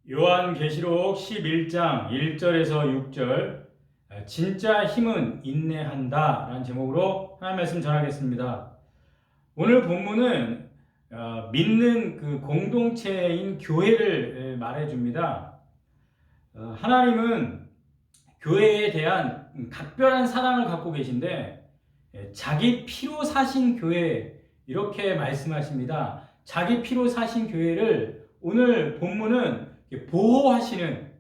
요한계시록 11장 1절에서 6절 진짜 힘은 인내한다 라는 제목으로 하나님 말씀 전하겠습니다. 오늘 본문은 믿는 그 공동체인 교회를 말해줍니다. 하나님은 교회에 대한 각별한 사랑을 갖고 계신데 자기 피로 사신 교회 이렇게 말씀하십니다. 자기 피로 사신 교회를 오늘 본문은 보호하시는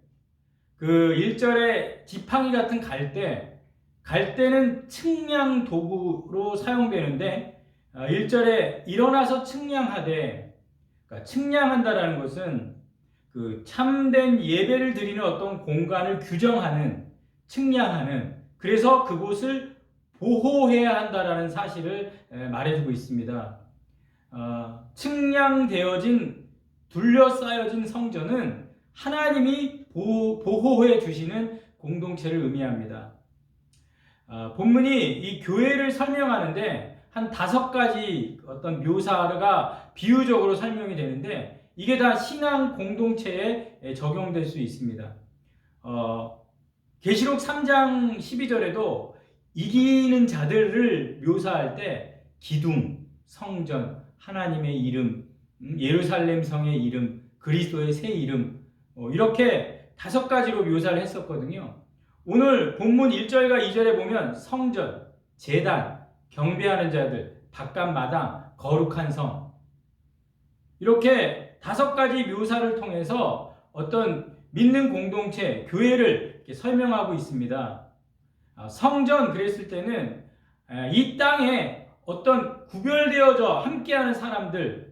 그 1절에 지팡이 같은 갈대는 측량 도구로 사용되는데 1절에 일어나서 측량하되, 그러니까 측량한다라는 것은 그 참된 예배를 드리는 어떤 공간을 규정하는, 측량하는, 그래서 그곳을 보호해야 한다라는 사실을 말해주고 있습니다. 측량되어진 둘러싸여진 성전은 하나님이 보호해 주시는 공동체를 의미합니다. 본문이 이 교회를 설명하는데 한 5가지 어떤 묘사가 비유적으로 설명이 되는데 이게 다 신앙 공동체에 적용될 수 있습니다. 계시록 3장 12절에도 이기는 자들을 묘사할 때 기둥, 성전, 하나님의 이름, 예루살렘 성의 이름, 그리스도의 새 이름 이렇게 5가지로 묘사를 했었거든요. 오늘 본문 1절과 2절에 보면 성전, 제단, 경배하는 자들, 바깥마당, 거룩한 성 이렇게 5가지 묘사를 통해서 어떤 믿는 공동체, 교회를 이렇게 설명하고 있습니다. 성전 그랬을 때는 이 땅에 어떤 구별되어져 함께하는 사람들,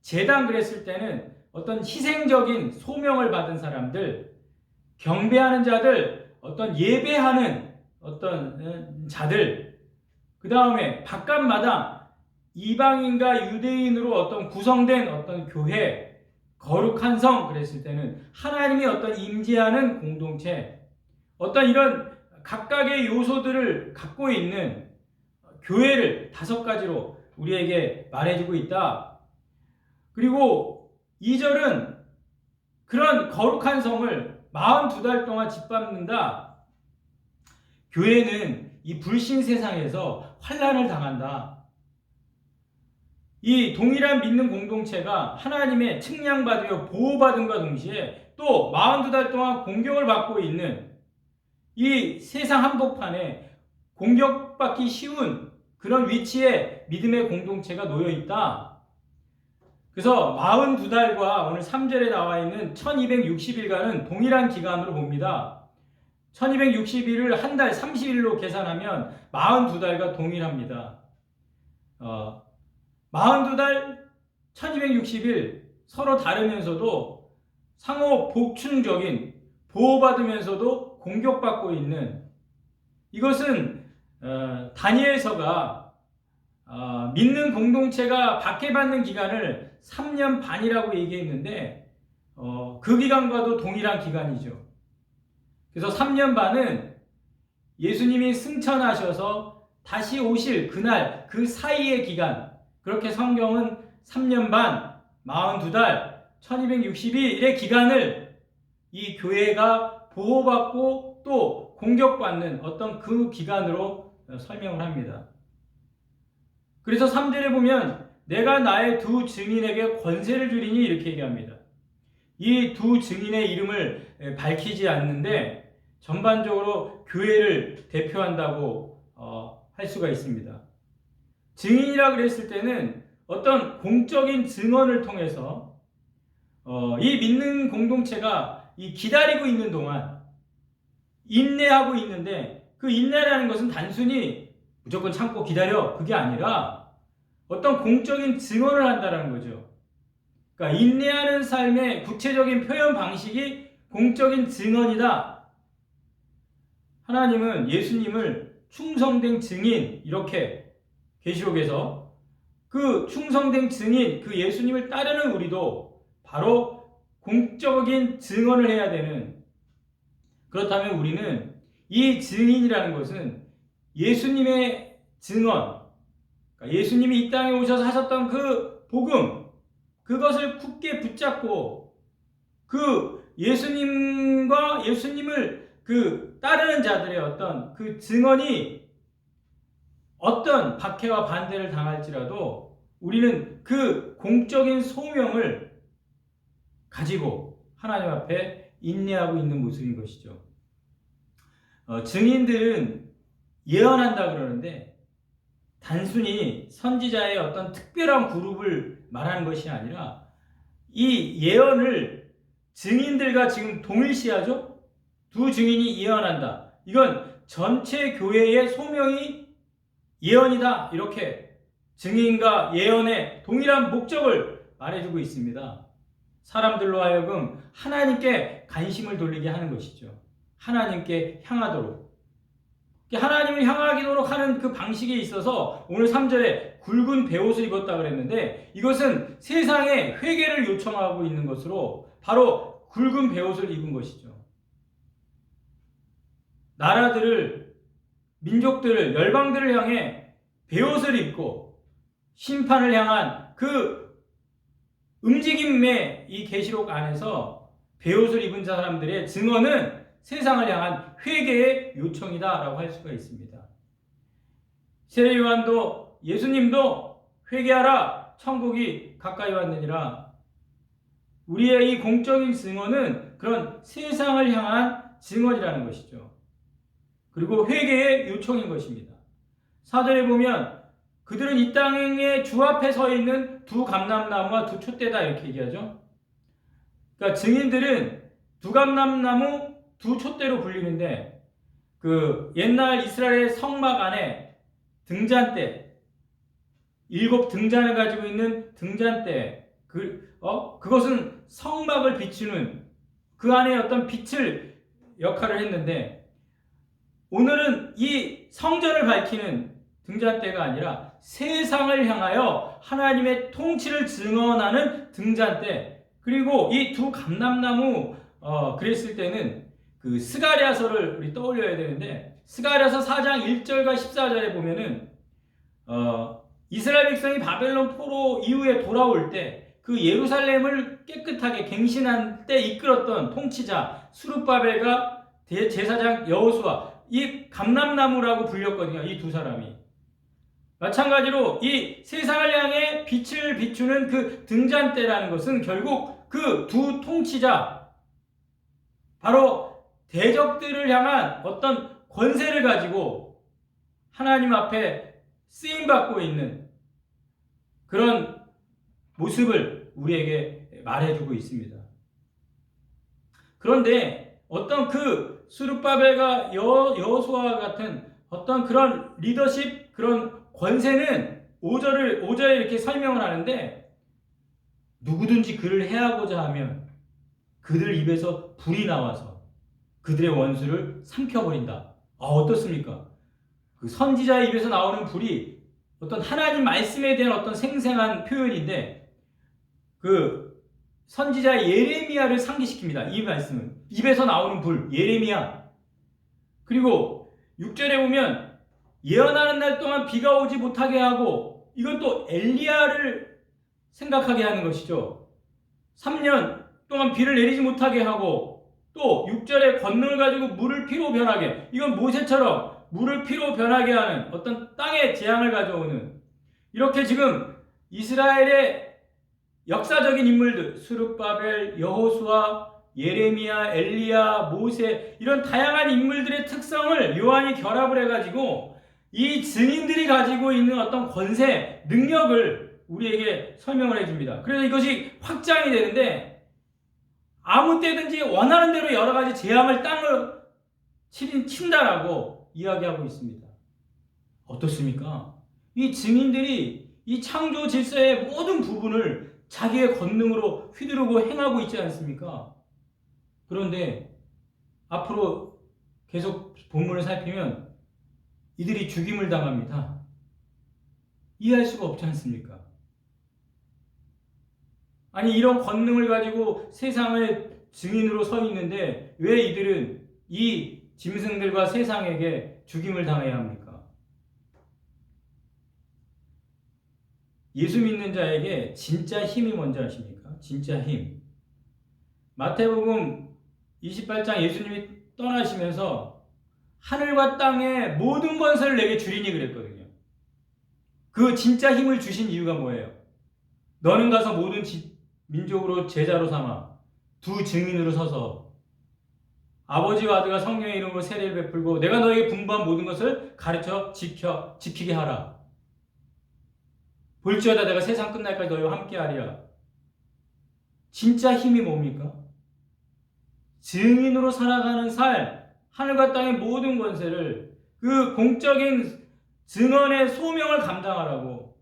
제단 그랬을 때는 어떤 희생적인 소명을 받은 사람들, 경배하는 자들, 어떤 예배하는 어떤 자들, 그 다음에 바깥마당, 이방인과 유대인으로 어떤 구성된 어떤 교회, 거룩한 성 그랬을 때는 하나님이 어떤 임재하는 공동체, 어떤 이런 각각의 요소들을 갖고 있는 교회를 5가지로 우리에게 말해주고 있다. 그리고 2절은 그런 거룩한 성을 42달 동안 짓밟는다. 교회는 이 불신 세상에서 환난을 당한다. 이 동일한 믿는 공동체가 하나님의 측량받으며 보호받음과 동시에 또 42달 동안 공격을 받고 있는 이 세상 한복판에 공격받기 쉬운 그런 위치에 믿음의 공동체가 놓여 있다. 그래서 42달과 오늘 3절에 나와 있는 1260일간은 동일한 기간으로 봅니다. 1260일을 한 달 30일로 계산하면 42달과 동일합니다. 42달, 1260일 서로 다르면서도 상호 복충적인, 보호받으면서도 공격받고 있는, 이것은 다니엘서가 믿는 공동체가 박해받는 기간을 3년 반이라고 얘기했는데 그 기간과도 동일한 기간이죠. 그래서 3년 반은 예수님이 승천하셔서 다시 오실 그날 그 사이의 기간, 그렇게 성경은 3년 반, 42달, 1260일의 기간을 이 교회가 보호받고 또 공격받는 어떤 그 기간으로 설명을 합니다. 그래서 3절에 보면 내가 나의 2 증인에게 권세를 주리니 이렇게 얘기합니다. 이 2 증인의 이름을 밝히지 않는데 전반적으로 교회를 대표한다고 할 수가 있습니다. 증인이라 그랬을 때는 어떤 공적인 증언을 통해서 이 믿는 공동체가 이 기다리고 있는 동안 인내하고 있는데, 그 인내라는 것은 단순히 무조건 참고 기다려 그게 아니라 어떤 공적인 증언을 한다는 거죠. 그러니까 인내하는 삶의 구체적인 표현 방식이 공적인 증언이다. 하나님은 예수님을 충성된 증인 이렇게 계시록에서 그 충성된 증인, 그 예수님을 따르는 우리도 바로 공적인 증언을 해야 되는, 그렇다면 우리는 이 증인이라는 것은 예수님의 증언, 그러니까 예수님이 이 땅에 오셔서 하셨던 그 복음, 그것을 굳게 붙잡고 그 예수님과 예수님을 그 따르는 자들의 어떤 그 증언이 어떤 박해와 반대를 당할지라도 우리는 그 공적인 소명을 가지고 하나님 앞에 인내하고 있는 모습인 것이죠. 증인들은 예언한다 그러는데 단순히 선지자의 어떤 특별한 그룹을 말하는 것이 아니라 이 예언을 증인들과 지금 동일시하죠? 두 증인이 예언한다. 이건 전체 교회의 소명이 예언이다. 이렇게 증인과 예언의 동일한 목적을 말해주고 있습니다. 사람들로 하여금 하나님께 관심을 돌리게 하는 것이죠. 하나님께 향하도록. 하나님을 향하도록 하는 그 방식에 있어서 오늘 3절에 굵은 베옷을 입었다 그랬는데 이것은 세상에 회개를 요청하고 있는 것으로 바로 굵은 베옷을 입은 것이죠. 나라들을, 민족들을, 열방들을 향해 베옷을 입고 심판을 향한 그 움직임의 이 계시록 안에서 베옷을 입은 사람들의 증언은 세상을 향한 회개의 요청이다라고 할 수가 있습니다. 세례 요한도 예수님도 회개하라 천국이 가까이 왔느니라. 우리의 이 공적인 증언은 그런 세상을 향한 증언이라는 것이죠. 그리고 회개의 요청인 것입니다. 4절에 보면 그들은 이 땅의 주 앞에 서 있는 두 감람나무와 두 촛대다 이렇게 얘기하죠. 그러니까 증인들은 두 감람나무 두 촛대로 불리는데 그 옛날 이스라엘 성막 안에 등잔대 7 등잔을 가지고 있는 등잔대 그것은 성막을 비추는 그 안에 어떤 빛을 역할을 했는데 오늘은 이 성전을 밝히는 등잔대가 아니라 세상을 향하여 하나님의 통치를 증언하는 등잔대 그리고 이 두 감람나무 그랬을 때는 그 스가랴서를 우리 떠올려야 되는데 스가랴서 4장 1절과 14절에 보면은 이스라엘 백성이 바벨론 포로 이후에 돌아올 때 그 예루살렘을 깨끗하게 갱신한 때 이끌었던 통치자 스룹바벨과 제사장 여호수아 이 감람나무라고 불렸거든요. 이 두 사람이. 마찬가지로 이 세상을 향해 빛을 비추는 그 등잔대라는 것은 결국 그 두 통치자 바로 대적들을 향한 어떤 권세를 가지고 하나님 앞에 쓰임받고 있는 그런 모습을 우리에게 말해주고 있습니다. 그런데 어떤 그 스룹바벨과 여호수아와 같은 어떤 그런 리더십 그런 권세는 5절에 이렇게 설명을 하는데 누구든지 그를 해하고자 하면 그들 입에서 불이 나와서 그들의 원수를 삼켜버린다. 어떻습니까? 그 선지자의 입에서 나오는 불이 어떤 하나님 말씀에 대한 어떤 생생한 표현인데 그 선지자 예레미야를 상기시킵니다. 이 말씀은 입에서 나오는 불 예레미야. 그리고 6절에 보면 예언하는 날 동안 비가 오지 못하게 하고 이건 또 엘리야를 생각하게 하는 것이죠. 3년 동안 비를 내리지 못하게 하고 또 6절에 권능을 가지고 물을 피로 변하게 이건 모세처럼 물을 피로 변하게 하는 어떤 땅의 재앙을 가져오는 이렇게 지금 이스라엘의 역사적인 인물들 스룹바벨, 여호수아, 예레미야, 엘리야, 모세 이런 다양한 인물들의 특성을 요한이 결합을 해가지고 이 증인들이 가지고 있는 어떤 권세, 능력을 우리에게 설명을 해줍니다. 그래서 이것이 확장이 되는데 아무 때든지 원하는 대로 여러 가지 재앙을 땅을 친다라고 이야기하고 있습니다. 어떻습니까? 이 증인들이 이 창조 질서의 모든 부분을 자기의 권능으로 휘두르고 행하고 있지 않습니까? 그런데 앞으로 계속 본문을 살피면 이들이 죽임을 당합니다. 이해할 수가 없지 않습니까? 아니 이런 권능을 가지고 세상의 증인으로 서 있는데 왜 이들은 이 짐승들과 세상에게 죽임을 당해야 합니까? 예수 믿는 자에게 진짜 힘이 뭔지 아십니까? 진짜 힘. 마태복음 28장 예수님이 떠나시면서 하늘과 땅의 모든 권세를 내게 주리니 그랬거든요. 그 진짜 힘을 주신 이유가 뭐예요? 너는 가서 모든 민족으로 제자로 삼아 두 증인으로 서서 아버지와 아들과 성령의 이름으로 세례를 베풀고 내가 너에게 분부한 모든 것을 가르쳐 지키게 하라. 볼지어다 내가 세상 끝날까지 너희와 함께하리라. 진짜 힘이 뭡니까? 증인으로 살아가는 삶, 하늘과 땅의 모든 권세를 그 공적인 증언의 소명을 감당하라고.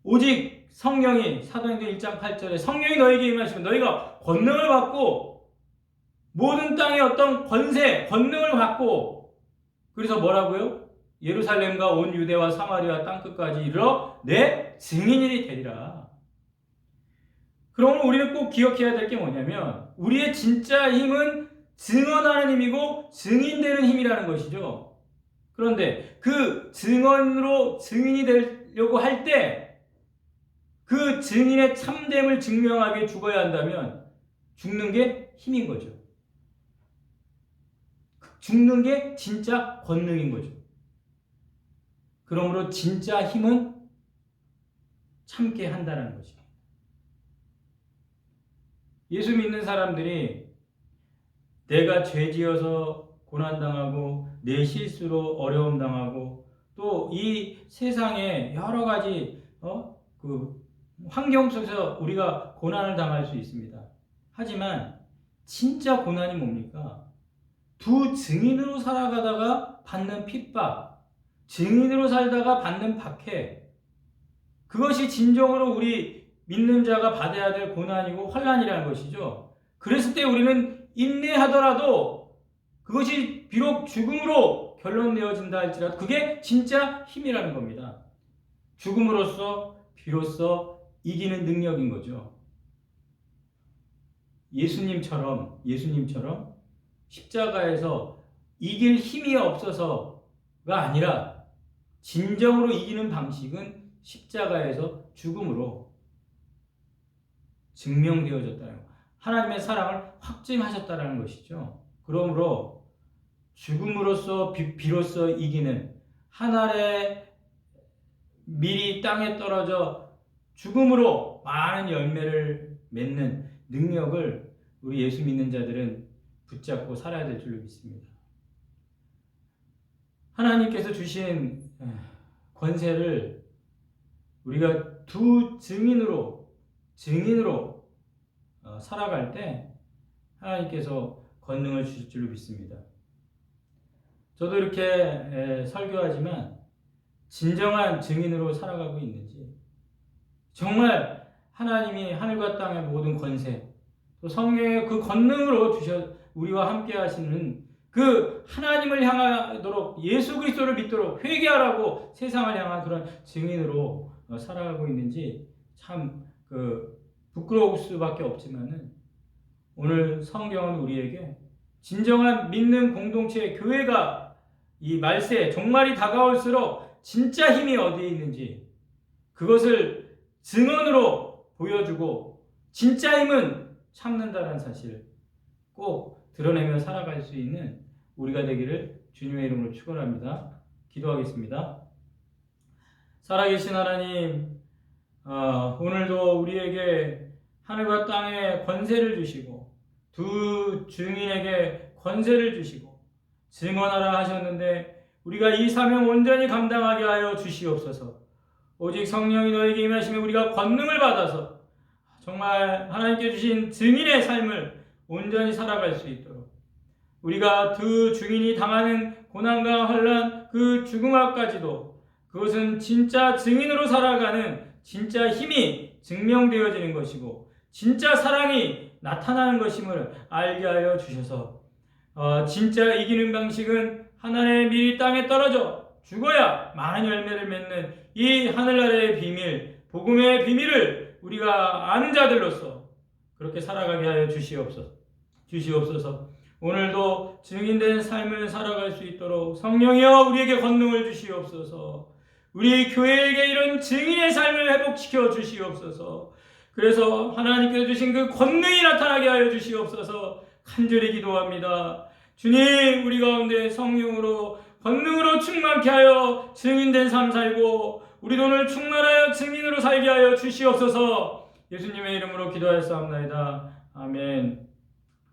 오직 성령이 사도행전 1장 8절에 성령이 너에게 임하시면 너희가 권능을 받고 모든 땅의 어떤 권세, 권능을 받고 그래서 뭐라고요? 예루살렘과 온 유대와 사마리아 땅끝까지 이르러 내 증인이 되리라. 그러면 우리는 꼭 기억해야 될 게 뭐냐면 우리의 진짜 힘은 증언하는 힘이고 증인되는 힘이라는 것이죠. 그런데 그 증언으로 증인이 되려고 할 때 그 증인의 참됨을 증명하게 죽어야 한다면 죽는 게 힘인 거죠. 죽는 게 진짜 권능인 거죠. 그러므로 진짜 힘은 참게 한다는 것이죠. 예수 믿는 사람들이 내가 죄지어서 고난당하고 내 실수로 어려움 당하고 또 이 세상에 여러 가지 환경 속에서 우리가 고난을 당할 수 있습니다. 하지만 진짜 고난이 뭡니까? 두 증인으로 살아가다가 받는 핍박, 증인으로 살다가 받는 박해, 그것이 진정으로 우리 믿는 자가 받아야 될 고난이고 환난이라는 것이죠. 그랬을 때 우리는 인내하더라도 그것이 비록 죽음으로 결론내어진다 할지라도 그게 진짜 힘이라는 겁니다. 죽음으로써 비로소 이기는 능력인 거죠. 예수님처럼 십자가에서 이길 힘이 없어서가 아니라 진정으로 이기는 방식은 십자가에서 죽음으로 증명되어졌다는 것. 하나님의 사랑을 확증하셨다는 것이죠. 그러므로 죽음으로써 비로소 이기는 하늘의 밀이 땅에 떨어져 죽음으로 많은 열매를 맺는 능력을 우리 예수 믿는 자들은 붙잡고 살아야 될 줄로 믿습니다. 하나님께서 주신 권세를 우리가 두 증인으로 살아갈 때 하나님께서 권능을 주실 줄로 믿습니다. 저도 이렇게 설교하지만 진정한 증인으로 살아가고 있는지, 정말 하나님이 하늘과 땅의 모든 권세, 또 성령의 그 권능으로 우리와 함께 하시는 그 하나님을 향하도록 예수 그리스도를 믿도록 회개하라고 세상을 향한 그런 증인으로 살아가고 있는지 참 부끄러울 수밖에 없지만은 오늘 성경은 우리에게 진정한 믿는 공동체 교회가 이 말세 종말이 다가올수록 진짜 힘이 어디에 있는지 그것을 증언으로 보여주고 진짜 힘은 참는다는 사실 꼭 드러내며 살아갈 수 있는 우리가 되기를 주님의 이름으로 축원합니다. 기도하겠습니다. 살아계신 하나님, 오늘도 우리에게 하늘과 땅에 권세를 주시고 두 증인에게 권세를 주시고 증언하라 하셨는데 우리가 이 사명 온전히 감당하게 하여 주시옵소서. 오직 성령이 너에게 임하시면 우리가 권능을 받아서 정말 하나님께 주신 증인의 삶을 온전히 살아갈 수 있도록 우리가 두 증인이 당하는 고난과 환난 그 죽음 앞까지도 그것은 진짜 증인으로 살아가는 진짜 힘이 증명되어지는 것이고 진짜 사랑이 나타나는 것임을 알게 하여 주셔서 진짜 이기는 방식은 하늘의 밀이 땅에 떨어져 죽어야 많은 열매를 맺는 이 하늘나라의 비밀, 복음의 비밀을 우리가 아는 자들로서 그렇게 살아가게 하여 주시옵소서. 오늘도 증인된 삶을 살아갈 수 있도록 성령이여 우리에게 권능을 주시옵소서. 우리 교회에게 이런 증인의 삶을 회복시켜 주시옵소서. 그래서 하나님께서 주신 그 권능이 나타나게 하여 주시옵소서. 간절히 기도합니다. 주님, 우리 가운데 성령으로 권능으로 충만케 하여 증인된 삶 살고 우리 오늘 충만하여 증인으로 살게 하여 주시옵소서. 예수님의 이름으로 기도하였사옵나이다. 아멘.